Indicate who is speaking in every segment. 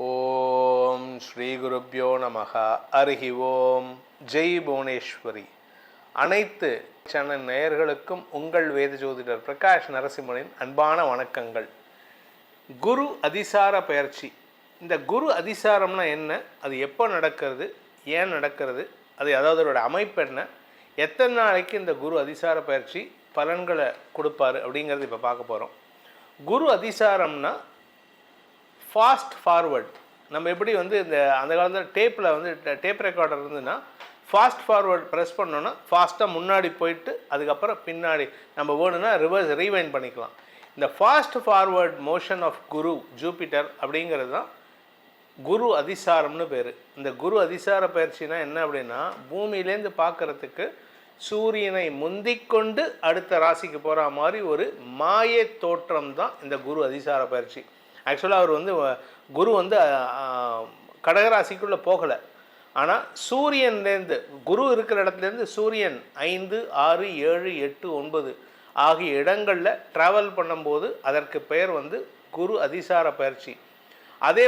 Speaker 1: ஓம் ஸ்ரீ குருப்யோ நமஹ. அருகி ஓம். ஜெய் புவனேஸ்வரி. அனைத்து சேனல் நேயர்களுக்கும் உங்கள் வேத ஜோதிடர் பிரகாஷ் நரசிம்மனின் அன்பான வணக்கங்கள். குரு அதிசார பயிற்சி. இந்த குரு அதிசாரம்னா என்ன, அது எப்போ நடக்கிறது, ஏன் நடக்கிறது, அதாவது அதோட அமைப்பு என்ன, எத்தனை நாளைக்கு இந்த குரு அதிசார பயிற்சி பலன்களை கொடுப்பாரு அப்படிங்கிறது இப்போ பார்க்க போகிறோம். குரு அதிசாரம்னா ஃபாஸ்ட் ஃபார்வர்ட். நம்ம எப்படி இந்த அந்த காலத்தில் டேப் ரெக்கார்டர் இருந்துன்னா ஃபாஸ்ட் ஃபார்வர்ட் ப்ரெஸ் பண்ணோன்னா ஃபாஸ்ட்டாக முன்னாடி போயிட்டு அதுக்கப்புறம் பின்னாடி நம்ம வேணும்னா ரிவர்ஸ் ரீவைண்ட் பண்ணிக்கலாம். இந்த fast forward motion of Guru Jupiter அப்படிங்கிறது தான் குரு அதிசாரம்னு பேர். இந்த குரு அதிசார பயிற்சினா என்ன அப்படின்னா, பூமியிலேருந்து பார்க்குறதுக்கு சூரியனை முந்திக்கொண்டு அடுத்த ராசிக்கு போகிற மாதிரி ஒரு மாய தோற்றம் தான் இந்த குரு அதிசார பயிற்சி. ஆக்சுவலாக அவர் குரு கடகராசிக்குள்ளே போகலை. ஆனால் சூரியன்லேருந்து குரு இருக்கிற இடத்துலேருந்து சூரியன் 5, 6, 7, 8, 9 ஆகிய இடங்களில் ட்ராவல் பண்ணும்போது அதற்கு பெயர் குரு அதிசார பயிற்சி. அதே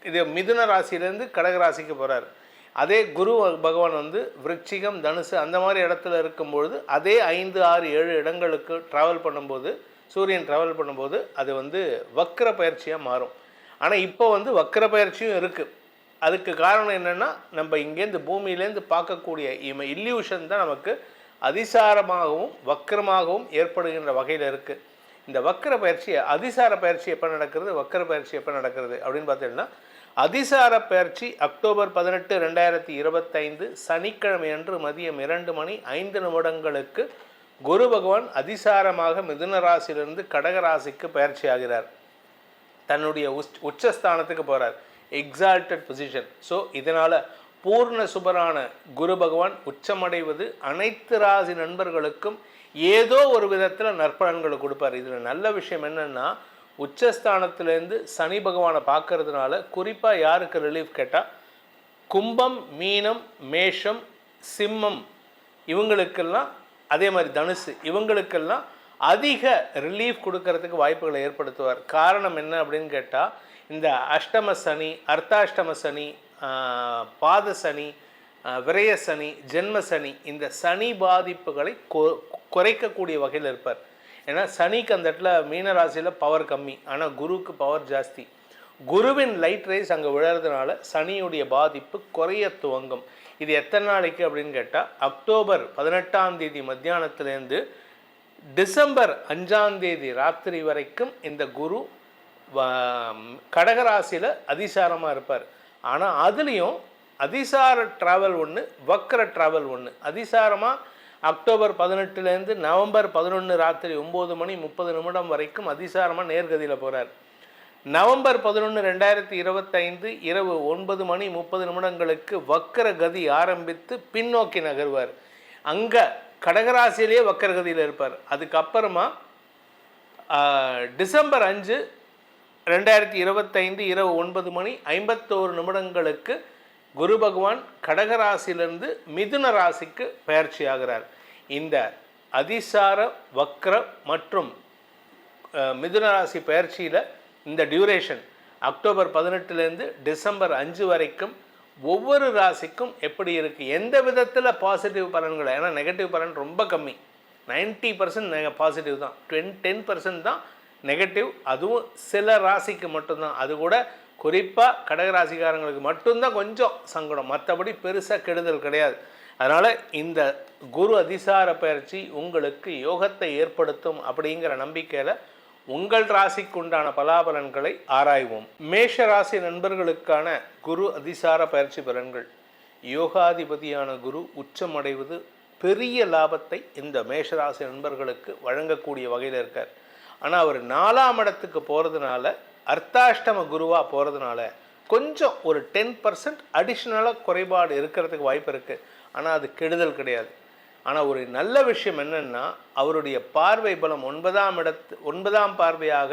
Speaker 1: இது மிதுன ராசியிலேருந்து கடகராசிக்கு போகிறார். அதே குரு பகவான் விருச்சிகம், தனுசு அந்த மாதிரி இடத்துல இருக்கும்பொழுது அதே 5, 6, 7 இடங்களுக்கு ட்ராவல் பண்ணும்போது சூரியன் ட்ராவல் பண்ணும்போது அது வக்ர பயிற்சியாக மாறும். ஆனால் இப்போ வக்ர பயிற்சியும் இருக்குது. அதுக்கு காரணம் என்னென்னா, நம்ம இங்கேருந்து பூமியிலேருந்து பார்க்கக்கூடிய இல்யூஷன் தான் நமக்கு அதிசாரமாகவும் வக்ரமாகவும் ஏற்படுகின்ற வகையில் இருக்குது. இந்த வக்ர பயிற்சி, அதிசார பயிற்சி எப்போ நடக்கிறது, வக்ர பயிற்சி எப்போ நடக்கிறது அப்படின்னு பார்த்தீங்கன்னா, அதிசார பயிற்சி அக்டோபர் 18, 2025 சனிக்கிழமை அன்று மதியம் 2:05 குரு பகவான் அதிசாரமாக மிதுன ராசியிலிருந்து கடகராசிக்கு பயிற்சி ஆகிறார். தன்னுடைய உச்சஸ்தானத்துக்கு போகிறார், எக்ஸால்டட் பொசிஷன். ஸோ இதனால் பூர்ண சுபரான குரு பகவான் உச்சமடைவது அனைத்து ராசி நண்பர்களுக்கும் ஏதோ ஒரு விதத்தில் நற்பலன்களை கொடுப்பார். இதில் நல்ல விஷயம் என்னென்னா, உச்சஸ்தானத்திலேருந்து சனி பகவானை பார்க்கறதுனால குறிப்பாக யாருக்கு ரிலீஃப் கேட்டால், கும்பம், மீனம், மேஷம், சிம்மம் இவங்களுக்கெல்லாம், அதே மாதிரி தனுசு இவங்களுக்கெல்லாம் அதிக ரிலீஃப் கொடுக்கறதுக்கு வாய்ப்புகளை ஏற்படுத்துவார். காரணம் என்ன அப்படின்னு கேட்டால், இந்த அஷ்டம சனி, அர்த்தாஷ்டம சனி, பாத சனி, விரய சனி, ஜென்ம சனி, இந்த சனி பாதிப்புகளை குறைக்கக்கூடிய வகையில் இருப்பார். ஏன்னா சனிக்கு அந்த இடத்துல மீனராசியில் பவர் கம்மி, ஆனால் குருவுக்கு பவர் ஜாஸ்தி. குருவின் லைட் ரேஸ் அங்கே விழுறதுனால சனியுடைய பாதிப்பு குறைய துவங்கும். இது எத்தனை நாளைக்கு அப்படின்னு கேட்டால், அக்டோபர் 18 மத்தியானத்துலேருந்து டிசம்பர் 5 ராத்திரி வரைக்கும் இந்த குரு கடகராசியில் அதிசாரமாக இருப்பார். ஆனால் அதுலேயும் அதிசார ட்ராவல் ஒன்று, வக்ர ட்ராவல் ஒன்று. அதிசாரமாக அக்டோபர் 18 நவம்பர் 11 ராத்திரி 9:30 வரைக்கும் அதிசாரமாக நேர்கதியில் போகிறார். நவம்பர் 11, 2025 இரவு 9:30 வக்கர கதி ஆரம்பித்து பின்னோக்கி நகர்வார். அங்கே கடகராசியிலேயே வக்கர கதியில் இருப்பார். அதுக்கப்புறமா டிசம்பர் 5, 2025 இரவு 9:51 குரு பகவான் கடகராசியிலிருந்து மிதுன ராசிக்கு பயிற்சி ஆகிறார். இந்த அதிசார, வக்ர மற்றும் மிதுன ராசி பயிற்சியில் இந்த டியூரேஷன் அக்டோபர் 18 டிசம்பர் 5 வரைக்கும் ஒவ்வொரு ராசிக்கும் எப்படி இருக்குது, எந்த விதத்தில் பாசிட்டிவ் பலன்களை, ஏன்னா நெகட்டிவ் பலன் ரொம்ப கம்மி, 90% பாசிட்டிவ் தான், 10% தான் நெகட்டிவ். அதுவும் சில ராசிக்கு மட்டும்தான். அது கூட குறிப்பாக கடகராசிக்காரங்களுக்கு மட்டும்தான் கொஞ்சம் சங்கடம், மற்றபடி பெருசாக கெடுதல் கிடையாது. அதனால் இந்த குரு அதிசார பயிற்சி உங்களுக்கு யோகத்தை ஏற்படுத்தும் அப்படிங்கிற நம்பிக்கையில் உங்கள் ராசிக்கு உண்டான பலாபலன்களை ஆராய்வோம். மேஷ ராசி நண்பர்களுக்கான குரு அதிசார பயிற்சி பலன்கள். யோகாதிபதியான குரு உச்சமடைவது பெரிய லாபத்தை இந்த மேஷராசி நண்பர்களுக்கு வழங்கக்கூடிய வகையில் இருக்கார். ஆனால் அவர் 4ஆம் இடத்துக்கு போகிறதுனால, அர்த்தாஷ்டம குருவாக போகிறதுனால கொஞ்சம் ஒரு 10% அடிஷ்னலாக குறைபாடு இருக்கிறதுக்கு வாய்ப்பு இருக்குது. ஆனால் அது கெடுதல் கிடையாது. ஆனால் ஒரு நல்ல விஷயம் என்னென்னா, அவருடைய பார்வை பலம் 9ஆம் பார்வையாக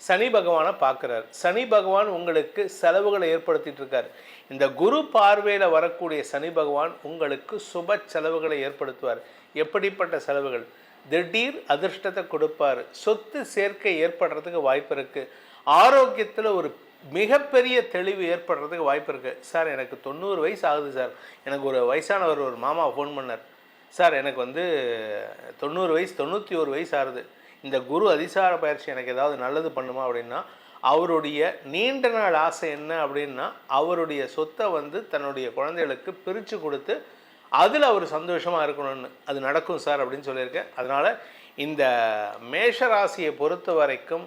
Speaker 1: சனி பகவானை பார்க்குறார். சனி பகவான் உங்களுக்கு செலவுகளை ஏற்படுத்திட்டு இருக்கார். இந்த குரு பார்வையில் வரக்கூடிய சனி பகவான் உங்களுக்கு சுப செலவுகளை ஏற்படுத்துவார். எப்படிப்பட்ட செலவுகள்? திடீர் அதிர்ஷ்டத்தை கொடுப்பார். சொத்து சேர்க்கை ஏற்படுறதுக்கு வாய்ப்பு இருக்குது. ஆரோக்கியத்தில் ஒரு மிகப்பெரிய தெளிவு ஏற்படுறதுக்கு வாய்ப்பு இருக்குது. சார் எனக்கு 90 வயசு ஆகுது சார், எனக்கு ஒரு வயசானவர் ஒரு மாமா ஃபோன் பண்ணார், சார் எனக்கு வந்து 90 வயசு 91 வயசு ஆகுது, இந்த குரு அதிசார பயிற்சி எனக்கு ஏதாவது நல்லது பண்ணுமா அப்படின்னா, அவருடைய நீண்ட நாள் ஆசை என்ன அப்படின்னா அவருடைய சொத்தை வந்து தன்னுடைய குழந்தைகளுக்கு பிரித்து கொடுத்து அதில் அவர் சந்தோஷமாக இருக்கணும்னு. அது நடக்கும் சார் அப்படின்னு சொல்லியிருக்கேன். அதனால் இந்த மேஷராசியை பொறுத்த வரைக்கும்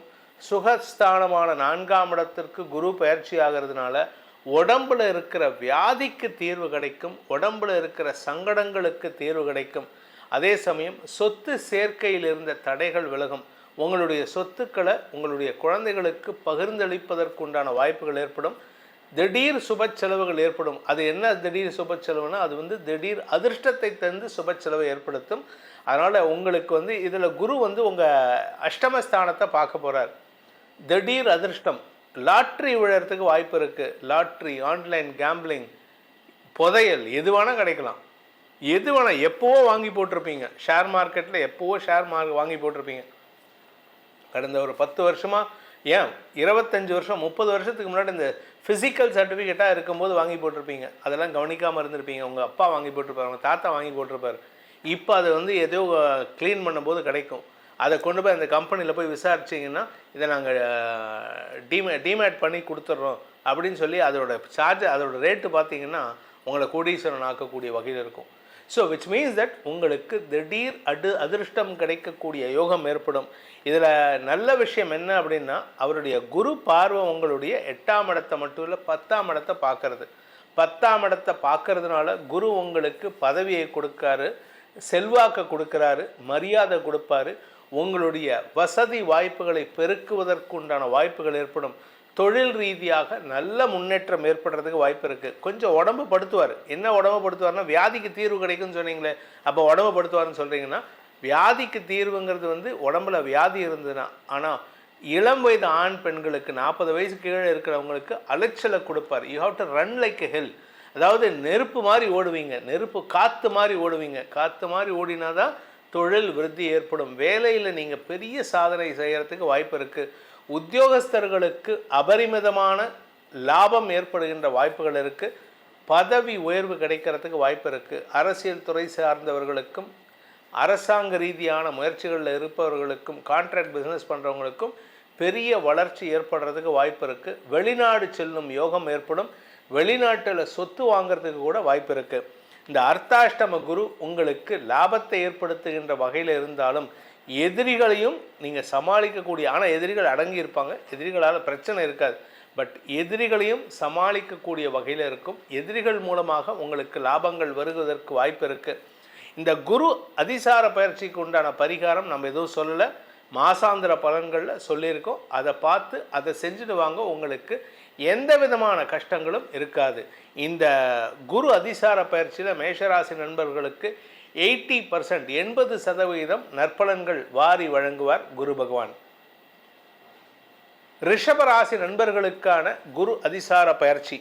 Speaker 1: சுகஸ்தானமான 4ஆம் இடத்திற்கு குரு பயிற்சி ஆகிறதுனால உடம்பில் இருக்கிற வியாதிக்கு தீர்வு கிடைக்கும், உடம்பில் இருக்கிற சங்கடங்களுக்கு தீர்வு கிடைக்கும். அதே சமயம் சொத்து சேர்க்கையில் இருந்த தடைகள் விலகும். உங்களுடைய சொத்துக்களை உங்களுடைய குழந்தைகளுக்கு பகிர்ந்தளிப்பதற்குண்டான வாய்ப்புகள் ஏற்படும். திடீர் சுப செலவுகள் ஏற்படும். அது என்ன திடீர் சுப செலவுனா அது வந்து திடீர் அதிர்ஷ்டத்தை தந்து சுப செலவை ஏற்படுத்தும். அதனால் உங்களுக்கு வந்து இதில் குரு வந்து உங்கள் அஷ்டமஸ்தானத்தை பார்க்க போகிறார். திடீர் அதிர்ஷ்டம், லாட்ரி விழுறதுக்கு வாய்ப்பு இருக்குது. லாட்ரி, ஆன்லைன் கேம்பிளிங், புதையல் எது வேணால் கிடைக்கலாம். எது வேணால் எப்போவோ வாங்கி போட்டிருப்பீங்க, ஷேர் மார்க்கெட்டில் எப்போவோ வாங்கி போட்டிருப்பீங்க. கடந்த ஒரு 10 வருஷமாக, ஏன் 25 வருஷம் 30 வருஷத்துக்கு முன்னாடி இந்த ஃபிசிக்கல் சர்டிஃபிகேட்டாக இருக்கும்போது வாங்கி போட்டிருப்பீங்க. அதெல்லாம் கவனிக்காமல் இருந்திருப்பீங்க. உங்கள் அப்பா வாங்கி போட்டிருப்பார், உங்கள் தாத்தா வாங்கி போட்டிருப்பார். இப்போ அதை வந்து ஏதோ க்ளீன் பண்ணும்போது கிடைக்கும். அதை கொண்டு போய் அந்த கம்பெனியில் போய் விசாரிச்சிங்கன்னா இதை நாங்கள் டிமேட் பண்ணி கொடுத்துட்றோம் அப்படின்னு சொல்லி அதோட சார்ஜ் அதோட ரேட்டு பார்த்திங்கன்னா உங்களை கோடீஸ்வரன் ஆக்கக்கூடிய வகையில் இருக்கும். ஸோ விச் மீன்ஸ் தட் உங்களுக்கு திடீர் அதிர்ஷ்டம் கிடைக்கக்கூடிய யோகம் ஏற்படும். இதில் நல்ல விஷயம் என்ன அப்படின்னா அவருடைய குரு பார்வை உங்களுடைய 8ஆம் இடத்தை மட்டும் இல்லை 10ஆம் இடத்தை பார்க்கறது. 10ஆம் இடத்தை பார்க்கறதுனால குரு உங்களுக்கு பதவியை கொடுக்காரு, செல்வாக்கை கொடுக்குறாரு, மரியாதை கொடுப்பாரு. உங்களுடைய வசதி வாய்ப்புகளை பெருக்குவதற்குண்டான வாய்ப்புகள் ஏற்படும். தொழில் ரீதியாக நல்ல முன்னேற்றம் ஏற்படுறதுக்கு வாய்ப்பு இருக்குது. கொஞ்சம் உடம்பு படுத்துவார். என்ன உடம்பு படுத்துவார்னா வியாதிக்கு தீர்வு கிடைக்கும்னு சொன்னீங்களே, அப்போ உடம்பு படுத்துவார்னு சொல்கிறீங்கன்னா வியாதிக்கு தீர்வுங்கிறது வந்து உடம்புல வியாதி இருந்ததுன்னா. ஆனால் இளம் வயது ஆண் பெண்களுக்கு 40 வயசு கீழே இருக்கிறவங்களுக்கு அலைச்சலை கொடுப்பார். You have to run like a hell. அதாவது நெருப்பு மாதிரி ஓடுவீங்க, நெருப்பு காற்று மாதிரி ஓடுவீங்க. காற்று மாதிரி ஓடினா தான் தொழில் விருத்தி ஏற்படும். வேலையில் நீங்கள் பெரிய சாதனை செய்கிறதுக்கு வாய்ப்பு இருக்குது. உத்தியோகஸ்தர்களுக்கு அபரிமிதமான லாபம் ஏற்படுகின்ற வாய்ப்புகள் இருக்குது. பதவி உயர்வு கிடைக்கிறதுக்கு வாய்ப்பு இருக்குது. அரசியல் துறை சார்ந்தவர்களுக்கும் அரசாங்க ரீதியான முயற்சிகளில் இருப்பவர்களுக்கும் கான்ட்ராக்ட் பிஸ்னஸ் பண்ணுறவங்களுக்கும் பெரிய வளர்ச்சி ஏற்படுறதுக்கு வாய்ப்பு இருக்குது. வெளிநாடு செல்லும் யோகம் ஏற்படும். வெளிநாட்டில் சொத்து வாங்கிறதுக்கு கூட வாய்ப்பு இருக்குது. இந்த அர்த்தாஷ்டம குரு உங்களுக்கு லாபத்தை ஏற்படுத்துகின்ற வகையில் இருந்தாலும் எதிரிகளையும் நீங்கள் சமாளிக்கக்கூடிய, ஆனால் எதிரிகள் அடங்கி இருப்பாங்க, எதிரிகளால் பிரச்சனை இருக்காது. பட் எதிரிகளையும் சமாளிக்கக்கூடிய வகையில் இருக்கும். எதிரிகள் மூலமாக உங்களுக்கு லாபங்கள் வருவதற்கு வாய்ப்பு இருக்குது. இந்த குரு அதிசார பயிற்சிக்கு உண்டான பரிகாரம் நம்ம எதுவும் சொல்லலை, மாசாந்திர பலன்களில் சொல்லியிருக்கோம். அதை பார்த்து அதை செஞ்சுட்டு வாங்க, உங்களுக்கு எந்த விதமான கஷ்டங்களும் இருக்காது. இந்த குரு அதிசார பயிற்சியில் மேஷராசி நண்பர்களுக்கு 80% 80% நற்பலன்கள் வாரி வழங்குவார் குரு பகவான். ரிஷபராசி நண்பர்களுக்கான குரு அதிசார பயிற்சி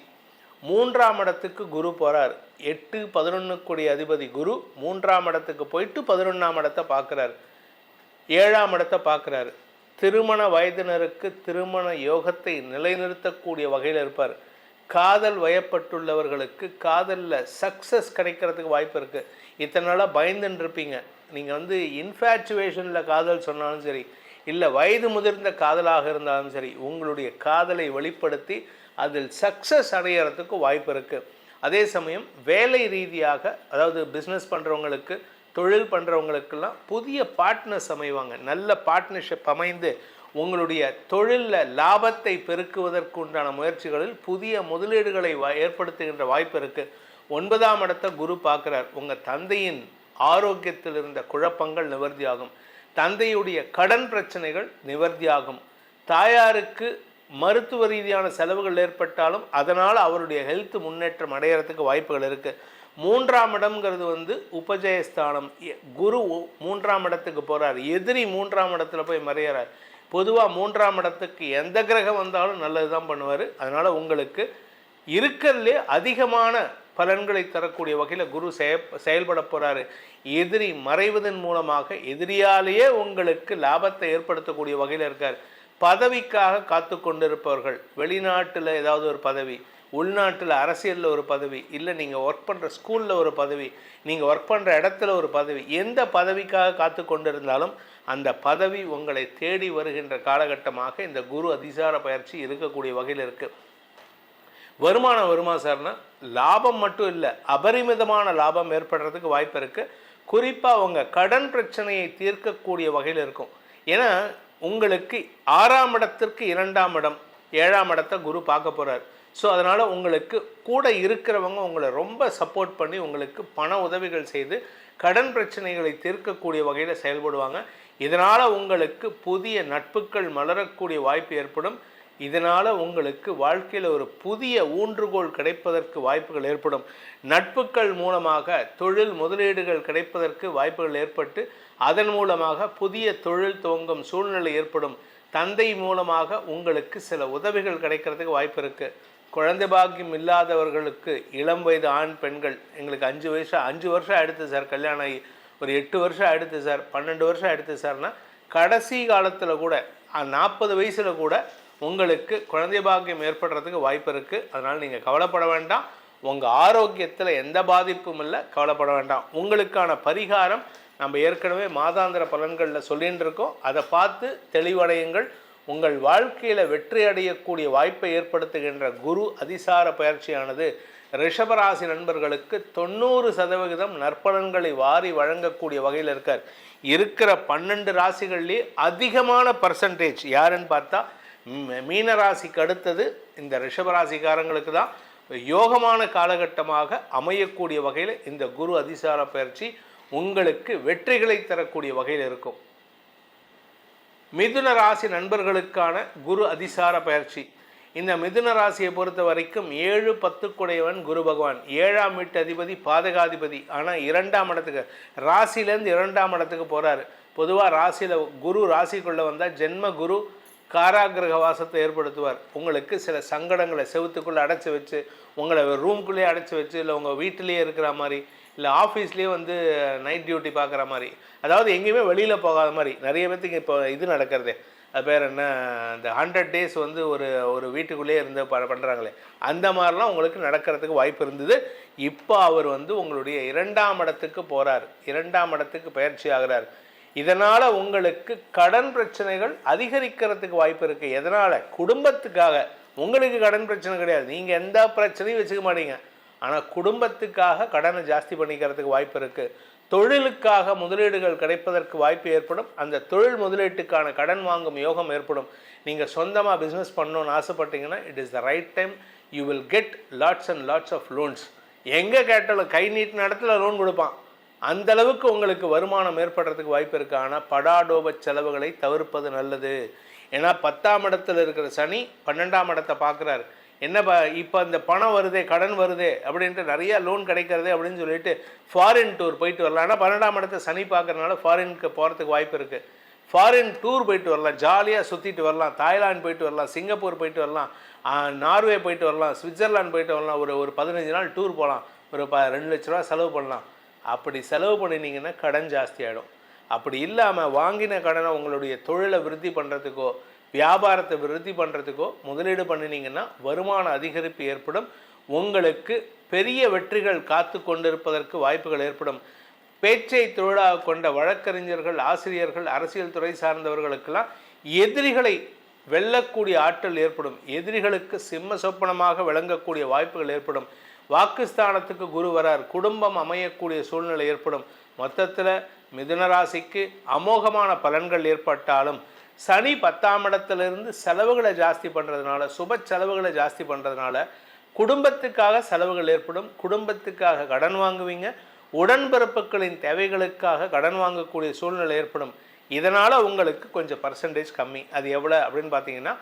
Speaker 1: 3ஆம் இடத்துக்கு குரு போகிறார். 8, 11 கூடிய அதிபதி குரு 3ஆம் இடத்துக்கு போயிட்டு 11ஆம் இடத்தை பார்க்குறாரு, 7ஆம் இடத்தை பார்க்குறாரு. திருமண வயதினருக்கு திருமண யோகத்தை நிலைநிறுத்தக்கூடிய வகையில் இருப்பார். காதல் வயப்பட்டுள்ளவர்களுக்கு காதலில் சக்ஸஸ் கிடைக்கிறதுக்கு வாய்ப்பு இருக்குது. இத்தனை நாளாக பயந்துன்னு இருப்பீங்க. நீங்கள் வந்து இன்ஃபேச்சுவேஷனில் காதல் சொன்னாலும் சரி, இல்லை வயது முதிர்ந்த காதலாக இருந்தாலும் சரி, உங்களுடைய காதலை வெளிப்படுத்தி அதில் சக்ஸஸ் அடைகிறதுக்கு வாய்ப்பு இருக்குது. அதே சமயம் வேலை ரீதியாக, அதாவது பிஸ்னஸ் பண்ணுறவங்களுக்கு, தொழில் பண்ணுறவங்களுக்கெல்லாம் புதிய பார்ட்னர்ஸ் அமைவாங்க. நல்ல பார்ட்னர்ஷிப் அமைந்து உங்களுடைய தொழிலில் லாபத்தை பெருக்குவதற்கு உண்டான முயற்சிகளில் புதிய முதலீடுகளை ஏற்படுத்துகின்ற வாய்ப்பு இருக்குது. 9ஆம் இடத்தை குரு பார்க்குறார். உங்கள் தந்தையின் ஆரோக்கியத்தில் இருந்த குழப்பங்கள் நிவர்த்தியாகும். தந்தையுடைய கடன் பிரச்சனைகள் நிவர்த்தியாகும். தாயாருக்கு மருத்துவ ரீதியான செலவுகள் ஏற்பட்டாலும் அதனால் அவருடைய ஹெல்த் முன்னேற்றம் அடைகிறதுக்கு வாய்ப்புகள் இருக்குது. 3ஆம் இடம்ங்கிறது வந்து உபஜயஸ்தானம். குரு 3ஆம் இடத்துக்கு போகிறார். எதிரி 3ஆம் இடத்துல போய் மறையிறார். பொதுவாக 3ஆம் இடத்துக்கு எந்த கிரகம் வந்தாலும் நல்லது தான் பண்ணுவார். அதனால் உங்களுக்கு இருக்கிறதுலே அதிகமான பலன்களை தரக்கூடிய வகையில் குரு செயல்பட போகிறாரு. எதிரி மறைவதன் மூலமாக எதிரியாலேயே உங்களுக்கு லாபத்தை ஏற்படுத்தக்கூடிய வகையில் இருக்கார். பதவிக்காக காத்து கொண்டிருப்பவர்கள், வெளிநாட்டில் ஏதாவது ஒரு பதவி, உள்நாட்டில் அரசியலில் ஒரு பதவி, இல்லை நீங்கள் ஒர்க் பண்ணுற ஸ்கூலில் ஒரு பதவி, நீங்கள் ஒர்க் பண்ணுற இடத்துல ஒரு பதவி, எந்த பதவிக்காக காத்து கொண்டிருந்தாலும் அந்த பதவி உங்களை தேடி வருகின்ற காலகட்டமாக இந்த குரு அதிசார பயிற்சி இருக்கக்கூடிய வகையில் இருக்குது. வருமா சார்னா லாபம் மட்டும் இல்லை, அபரிமிதமான லாபம் ஏற்படுறதுக்கு வாய்ப்பு இருக்குது. குறிப்பாக உங்கள் கடன் பிரச்சனையை தீர்க்கக்கூடிய வகையில் இருக்கும். ஏன்னா உங்களுக்கு 6ஆம் இடத்திற்கு 2ஆம் இடம் 7ஆம் இடத்தை குரு பார்க்க போகிறார். ஸோ அதனால் உங்களுக்கு கூட இருக்கிறவங்க உங்களை ரொம்ப சப்போர்ட் பண்ணி உங்களுக்கு பண உதவிகள் செய்து கடன் பிரச்சனைகளை தீர்க்கக்கூடிய வகையில் செயல்படுவாங்க. இதனால் உங்களுக்கு புதிய நட்புகள் மலரக்கூடிய வாய்ப்பு ஏற்படும். இதனால் உங்களுக்கு வாழ்க்கையில் ஒரு புதிய ஊன்றுகோல் கிடைப்பதற்கு வாய்ப்புகள் ஏற்படும். நட்புகள் மூலமாக தொழில் முதலீடுகள் கிடைப்பதற்கு வாய்ப்புகள் ஏற்பட்டு அதன் மூலமாக புதிய தொழில் துவங்கும் சூழ்நிலை ஏற்படும். தந்தை மூலமாக உங்களுக்கு சில உதவிகள் கிடைக்கிறதுக்கு வாய்ப்பு இருக்குது. குழந்தை பாக்கியம் இல்லாதவர்களுக்கு இளம் வயது ஆண் பெண்கள், எங்களுக்கு 5 வருஷம் ஆகிடுது சார் கல்யாணம் ஆகி, ஒரு 8 வருஷம் ஆகிடுது சார், 12 வருஷம் ஆகிடுது சார்னா கடைசி காலத்தில் கூட 40 வயசில் கூட உங்களுக்கு குழந்தை பாக்கியம் ஏற்படுறதுக்கு வாய்ப்பு இருக்குது. அதனால் நீங்கள் கவலைப்பட வேண்டாம். உங்கள் ஆரோக்கியத்தில் எந்த பாதிப்பும் இல்லை, கவலைப்பட வேண்டாம். உங்களுக்கான பரிகாரம் நம்ம ஏற்கனவே மாதாந்திர பலன்களில் சொல்லின்னு இருக்கோம். அதை பார்த்து தெளிவடையுங்கள். உங்கள் வாழ்க்கையில் வெற்றி அடையக்கூடிய வாய்ப்பை ஏற்படுத்துகின்ற குரு அதிசார பயிற்சியானது ரிஷபராசி நண்பர்களுக்கு 90% நற்பலன்களை வாரி வழங்கக்கூடிய வகையில் இருக்கார். இருக்கிற 12 ராசிகள்லேயே அதிகமான பர்சன்டேஜ் யாருன்னு பார்த்தா மீனராசிக்கு அடுத்தது இந்த ரிஷபராசிக்காரங்களுக்கு தான் யோகமான காலகட்டமாக அமையக்கூடிய வகையில் இந்த குரு அதிசார பயிற்சி உங்களுக்கு வெற்றிகளை தரக்கூடிய வகையில் இருக்கும். மிதுன ராசி நண்பர்களுக்கான குரு அதிசார பயிற்சி. இந்த மிதுன ராசியை பொறுத்த வரைக்கும் 7-10 குடையவன் குரு பகவான், 7ஆம் வீட்டு அதிபதி பாதகாதிபதி. ஆனால் 2ஆம் இடத்துக்கு ராசியிலேருந்து 2ஆம் இடத்துக்கு போகிறாரு. பொதுவாக ராசியில் குரு ராசிக்குள்ளே வந்தால் ஜென்ம குரு காராகிரக வாசத்தை ஏற்படுத்துவார். உங்களுக்கு சில சங்கடங்களை செவுத்துக்குள்ளே அடைச்சி வச்சு, உங்களை ரூம்குள்ளேயே அடைச்சி வச்சு, இல்லை உங்கள் வீட்டிலேயே இருக்கிற மாதிரி, இல்லை ஆஃபீஸ்லேயே வந்து நைட் டியூட்டி பார்க்குற மாதிரி, அதாவது எங்கேயுமே வெளியில் போகாத மாதிரி நிறைய பேர்த்துக்கு இப்போ இது நடக்கிறதே. அது பேர் என்ன, இந்த 100 days வந்து ஒரு வீட்டுக்குள்ளேயே இருந்து பண்ணுறாங்களே, அந்த மாதிரிலாம் உங்களுக்கு நடக்கிறதுக்கு வாய்ப்பு இருந்தது. இப்போ அவர் வந்து உங்களுடைய 2ஆம் இடத்துக்கு போகிறார், 2ஆம் இடத்துக்கு பயிற்சி ஆகிறார். இதனால் உங்களுக்கு கடன் பிரச்சனைகள் அதிகரிக்கிறதுக்கு வாய்ப்பு இருக்குது. எதனால்? குடும்பத்துக்காக. உங்களுக்கு கடன் பிரச்சனை கிடையாது, நீங்கள் எந்த பிரச்சனையும் வச்சுக்க மாட்டீங்க. ஆனால் குடும்பத்துக்காக கடனை ஜாஸ்தி பண்ணிக்கிறதுக்கு வாய்ப்பு இருக்குது. தொழிலுக்காக முதலீடுகள் கிடைப்பதற்கு வாய்ப்பு ஏற்படும். அந்த தொழில் முதலீட்டுக்கான கடன் வாங்கும் யோகம் ஏற்படும். நீங்கள் சொந்தமாக பிஸ்னஸ் பண்ணணுன்னு ஆசைப்பட்டீங்கன்னா it is the right time. You will get lots and lots of loans. எங்கே கேட்டாலும் கை நீட்டின இடத்துல லோன் கொடுப்பான். அந்தளவுக்கு உங்களுக்கு வருமானம் ஏற்படுறதுக்கு வாய்ப்பு இருக்குது. ஆனால் படாடோப செலவுகளை தவிர்ப்பது நல்லது. ஏன்னா 10ஆம் இடத்துல இருக்கிற சனி 12ஆம் இடத்தை பார்க்குறாரு. என்ன இப்போ இந்த பணம் வருதே, கடன் வருதே அப்படின்ட்டு நிறையா லோன் கிடைக்கிறதே அப்படின்னு சொல்லிட்டு ஃபாரின் டூர் போயிட்டு வரலாம். ஆனால் 12ஆம் இடத்தை சனி பார்க்குறதுனால ஃபாரினுக்கு போகிறதுக்கு வாய்ப்பு இருக்குது. ஃபாரின் டூர் போயிட்டு வரலாம், ஜாலியாக சுற்றிட்டு வரலாம். தாய்லாந்து போயிட்டு வரலாம், சிங்கப்பூர் போயிட்டு வரலாம், நார்வே போயிட்டு வரலாம், சுவிட்சர்லாந்து போயிட்டு வரலாம். ஒரு 15 நாள் டூர் போகலாம், ஒரு 2 லட்ச ரூபா செலவு பண்ணலாம். அப்படி செலவு பண்ணினீங்கன்னா கடன் ஜாஸ்தி ஆகிடும். அப்படி இல்லாமல் வாங்கின கடனை உங்களுடைய தொழிலை விருத்தி பண்ணுறதுக்கோ வியாபாரத்தை விருத்தி பண்ணுறதுக்கோ முதலீடு பண்ணினீங்கன்னா வருமான அதிகரிப்பு ஏற்படும். உங்களுக்கு பெரிய வெற்றிகள் காத்து கொண்டிருப்பதற்கு வாய்ப்புகள் ஏற்படும். பேச்சை தொழிலாக கொண்ட வழக்கறிஞர்கள், ஆசிரியர்கள், அரசியல் துறை சார்ந்தவர்களுக்கெல்லாம் எதிரிகளை வெல்லக்கூடிய ஆற்றல் ஏற்படும். எதிரிகளுக்கு சிம்ம சொப்பனமாக விளங்கக்கூடிய வாய்ப்புகள் ஏற்படும். வாக்குஸ்தானத்துக்கு குரு வரார், குடும்பம் அமையக்கூடிய சூழ்நிலை ஏற்படும். மொத்தத்தில் மிதுனராசிக்கு அமோகமான பலன்கள் ஏற்பட்டாலும் சனி 10ஆம் இடத்திலிருந்து செலவுகளை ஜாஸ்தி பண்ணுறதுனால, சுப செலவுகளை ஜாஸ்தி பண்ணுறதுனால குடும்பத்துக்காக செலவுகள் ஏற்படும். குடும்பத்துக்காக கடன் வாங்குவீங்க. உடன்பிறப்புகளின் தேவைகளுக்காக கடன் வாங்கக்கூடிய சூழ்நிலை ஏற்படும். இதனால் உங்களுக்கு கொஞ்சம் பர்சன்டேஜ் கம்மி. அது எவ்வளோ அப்படின்னு பார்த்தீங்கன்னா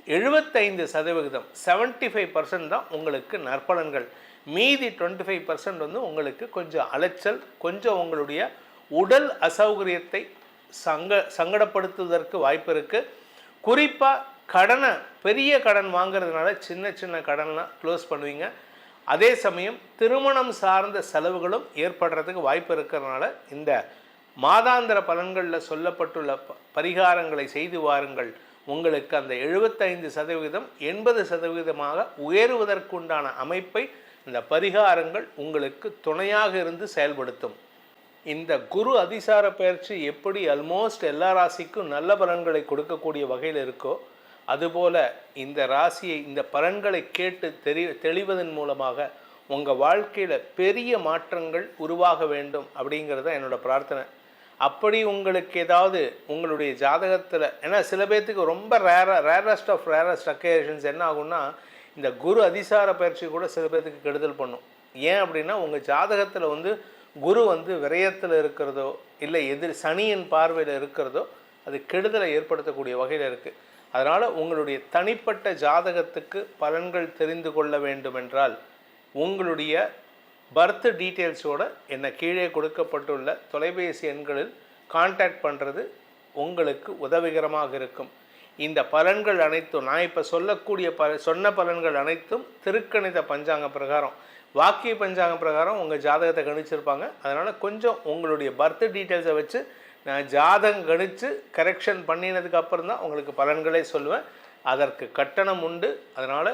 Speaker 1: 75%, 75% தான் உங்களுக்கு நற்பலன்கள். மீதி 25% வந்து உங்களுக்கு கொஞ்சம் அலைச்சல், கொஞ்சம் உங்களுடைய உடல் அசௌகரியத்தை சங்கடப்படுத்துவதற்கு வாய்ப்பு இருக்குது. குறிப்பாக கடனை, பெரிய கடன் வாங்கிறதுனால சின்ன சின்ன கடன்லாம் க்ளோஸ் பண்ணுவீங்க. அதே சமயம் திருமணம் சார்ந்த செலவுகளும் ஏற்படுறதுக்கு வாய்ப்பு இருக்கிறதுனால இந்த மாதாந்திர பலன்களில் சொல்லப்பட்டுள்ள பரிகாரங்களை செய்து வாருங்கள். உங்களுக்கு அந்த 75% 80% உயருவதற்குண்டான அமைப்பை இந்த பரிகாரங்கள் உங்களுக்கு துணையாக இருந்து செயல்படுத்தும். இந்த குரு அதிசார பயிற்சி எப்படி ஆல்மோஸ்ட் எல்லா ராசிக்கும் நல்ல பலன்களை கொடுக்கக்கூடிய வகையில் இருக்கோ, அதுபோல் இந்த ராசியை இந்த பலன்களை கேட்டு தெளிவதன் மூலமாக உங்கள் வாழ்க்கையில் பெரிய மாற்றங்கள் உருவாக வேண்டும் அப்படிங்கிறது தான் என்னோடய பிரார்த்தனை. அப்படி உங்களுக்கு ஏதாவது உங்களுடைய ஜாதகத்தில், ஏன்னா சில பேர்த்துக்கு ரொம்ப ரேரஸ்ட் அக்கேஷன்ஸ் என்ன ஆகும்னா, இந்த குரு அதிசார பயிற்சி கூட சில பேர்த்துக்கு கெடுதல் பண்ணும். ஏன் அப்படின்னா, உங்கள் ஜாதகத்தில் வந்து குரு வந்து விரயத்தில் இருக்கிறதோ இல்லை சனியின் பார்வையில் இருக்கிறதோ அது கெடுதலை ஏற்படுத்தக்கூடிய வகையில் இருக்குது. அதனால் உங்களுடைய தனிப்பட்ட ஜாதகத்துக்கு பலன்கள் தெரிந்து கொள்ள வேண்டுமென்றால் உங்களுடைய பர்த் டீட்டெயில்ஸோடு என்னை கீழே கொடுக்கப்பட்டுள்ள தொலைபேசி எண்களில் கான்டாக்ட் பண்ணுறது உங்களுக்கு உதவிகரமாக இருக்கும். இந்த பலன்கள் அனைத்தும் நான் இப்போ சொல்லக்கூடிய சொன்ன பலன்கள் அனைத்தும் திருக்கணித பஞ்சாங்க பிரகாரம், வாக்கிய பஞ்சாங்க பிரகாரம் உங்கள் ஜாதகத்தை கணிச்சிருப்பாங்க. அதனால் கொஞ்சம் உங்களுடைய பர்த் டீட்டெயில்ஸை வச்சு நான் ஜாதகம் கணித்து கரெக்ஷன் பண்ணினதுக்கு அப்புறம் தான் உங்களுக்கு பலன்களே சொல்லுவேன். அதற்கு கட்டணம் உண்டு. அதனால்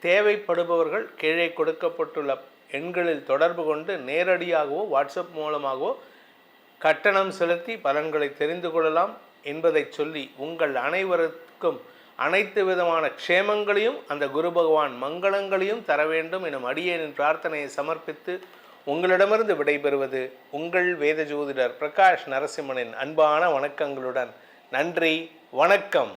Speaker 1: தேவைப்படுபவர்கள் கீழே கொடுக்கப்பட்டுள்ள எண்களில் தொடர்பு கொண்டு நேரடியாகவோ வாட்ஸ்அப் மூலமாகவோ கட்டணம் செலுத்தி பலன்களை தெரிந்து கொள்ளலாம் என்பதை சொல்லி உங்கள் அனைவருக்கும் அனைத்து விதமான க்ஷேமங்களையும் அந்த குரு பகவான் மங்களங்களையும் தர வேண்டும் எனும் அடியேனின் பிரார்த்தனையை சமர்ப்பித்து உங்களிடமிருந்து விடைபெறுவது உங்கள் வேத ஜோதிடர் பிரகாஷ் நரசிம்மனின் அன்பான வணக்கங்களுடன். நன்றி, வணக்கம்.